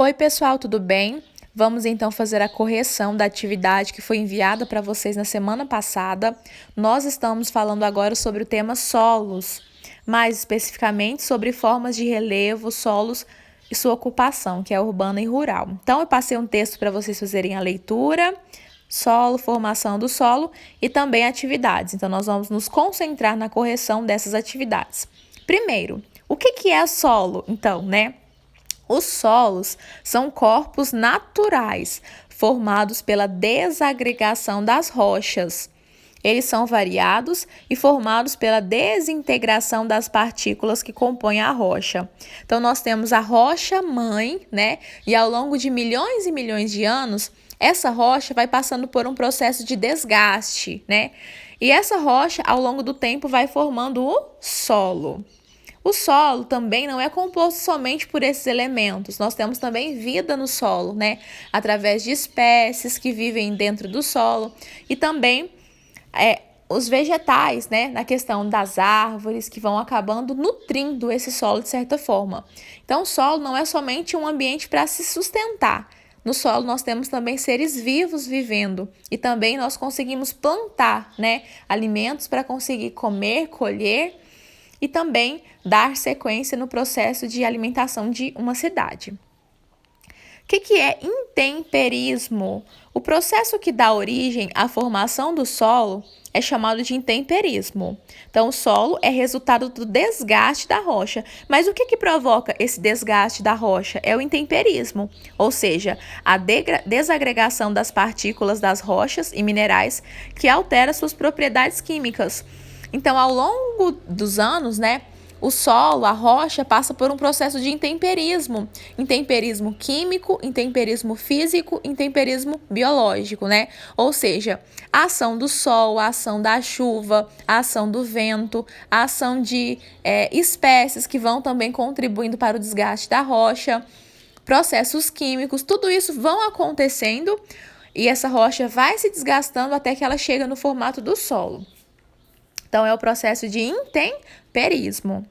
Oi, pessoal, tudo bem? Vamos então fazer a correção da atividade que foi enviada para vocês na semana passada. Nós estamos falando agora sobre o tema solos, mais especificamente sobre formas de relevo, solos e sua ocupação, que é urbana e rural. Então, eu passei um texto para vocês fazerem a leitura, solo, formação do solo e também atividades. Então, nós vamos nos concentrar na correção dessas atividades. Primeiro, o que é solo? Então, Os solos são corpos naturais, formados pela desagregação das rochas. Eles são variados e formados pela desintegração das partículas que compõem a rocha. Então, nós temos a rocha mãe, E ao longo de milhões e milhões de anos, essa rocha vai passando por um processo de desgaste, E essa rocha, ao longo do tempo, vai formando o solo. O solo também não é composto somente por esses elementos. Nós temos também vida no solo, Através de espécies que vivem dentro do solo e também os vegetais, na questão das árvores que vão acabando nutrindo esse solo de certa forma. Então, o solo não é somente um ambiente para se sustentar. No solo nós temos também seres vivos vivendo e também nós conseguimos plantar, alimentos para conseguir comer, colher e também dar sequência no processo de alimentação de uma cidade. O que é intemperismo? O processo que dá origem à formação do solo é chamado de intemperismo. Então, o solo é resultado do desgaste da rocha. Mas o que provoca esse desgaste da rocha? É o intemperismo, ou seja, a desagregação das partículas das rochas e minerais que altera suas propriedades químicas. Então, ao longo dos anos, o solo, a rocha, passa por um processo de intemperismo. Intemperismo químico, intemperismo físico, intemperismo biológico, Ou seja, a ação do sol, a ação da chuva, a ação do vento, a ação de espécies que vão também contribuindo para o desgaste da rocha, processos químicos, tudo isso vão acontecendo e essa rocha vai se desgastando até que ela chega no formato do solo. Então, é o processo de intemperismo.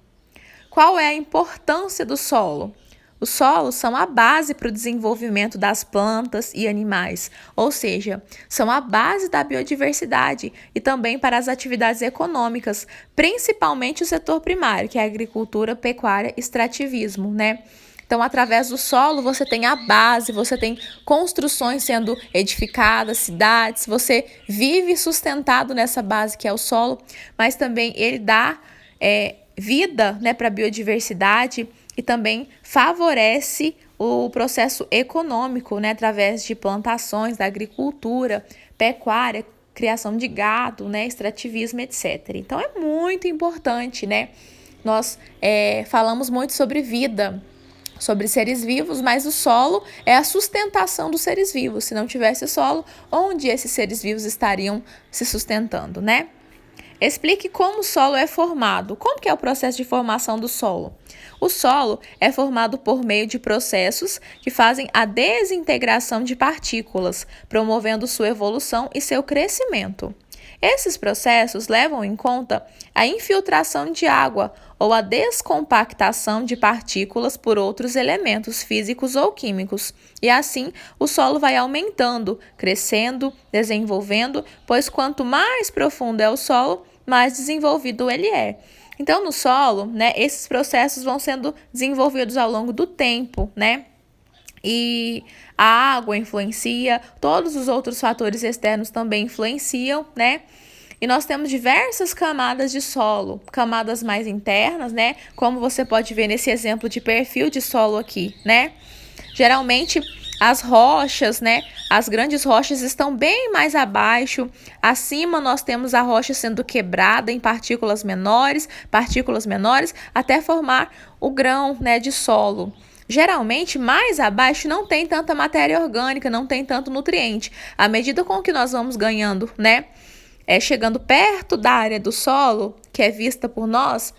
Qual é a importância do solo? Os solos são a base para o desenvolvimento das plantas e animais, ou seja, são a base da biodiversidade e também para as atividades econômicas, principalmente o setor primário, que é a agricultura, pecuária e extrativismo, Então, através do solo, você tem a base, você tem construções sendo edificadas, cidades, você vive sustentado nessa base que é o solo, mas também ele dá vida para a biodiversidade e também favorece o processo econômico, através de plantações, da agricultura, pecuária, criação de gado, extrativismo, etc. Então, é muito importante, Nós falamos muito sobre vida, sobre seres vivos, mas o solo é a sustentação dos seres vivos. Se não tivesse solo, onde esses seres vivos estariam se sustentando, Explique como o solo é formado. Como que é o processo de formação do solo? O solo é formado por meio de processos que fazem a desintegração de partículas, promovendo sua evolução e seu crescimento. Esses processos levam em conta a infiltração de água ou a descompactação de partículas por outros elementos físicos ou químicos. E assim, o solo vai aumentando, crescendo, desenvolvendo, pois quanto mais profundo é o solo, mais desenvolvido ele é. Então, no solo, esses processos vão sendo desenvolvidos ao longo do tempo, E a água influencia, todos os outros fatores externos também influenciam, E nós temos diversas camadas de solo, camadas mais internas, Como você pode ver nesse exemplo de perfil de solo aqui, Geralmente, as rochas, As grandes rochas estão bem mais abaixo. Acima nós temos a rocha sendo quebrada em partículas menores, até formar o grão, de solo. Geralmente, mais abaixo não tem tanta matéria orgânica, não tem tanto nutriente. À medida com que nós vamos ganhando, chegando perto da área do solo, que é vista por nós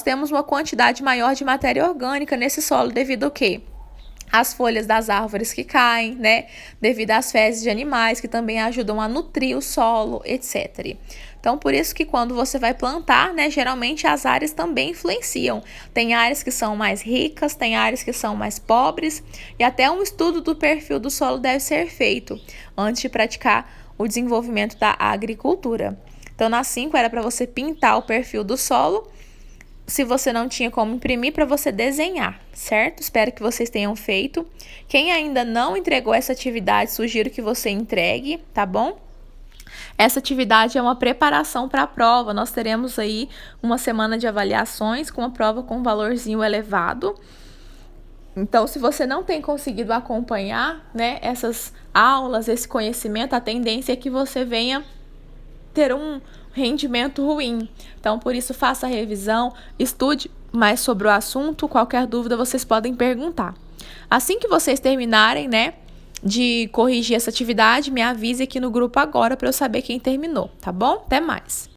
temos uma quantidade maior de matéria orgânica nesse solo devido ao quê? as folhas das árvores que caem, né, devido às fezes de animais que também ajudam a nutrir o solo, etc. Então, por isso que quando você vai plantar, né, geralmente as áreas também influenciam. Tem áreas que são mais ricas, tem áreas que são mais pobres, e até um estudo do perfil do solo deve ser feito antes de praticar o desenvolvimento da agricultura. Então, na 5 era para você pintar o perfil do solo. Se você não tinha como imprimir, para você desenhar, certo? Espero que vocês tenham feito. Quem ainda não entregou essa atividade, sugiro que você entregue, tá bom? Essa atividade é uma preparação para a prova. Nós teremos aí uma semana de avaliações com uma prova com um valorzinho elevado. Então, se você não tem conseguido acompanhar, né, essas aulas, esse conhecimento, a tendência é que você venha ter um rendimento ruim. Então, por isso, faça a revisão, estude mais sobre o assunto. Qualquer dúvida, vocês podem perguntar. Assim que vocês terminarem, né, de corrigir essa atividade, me avise aqui no grupo agora para eu saber quem terminou, tá bom? Até mais!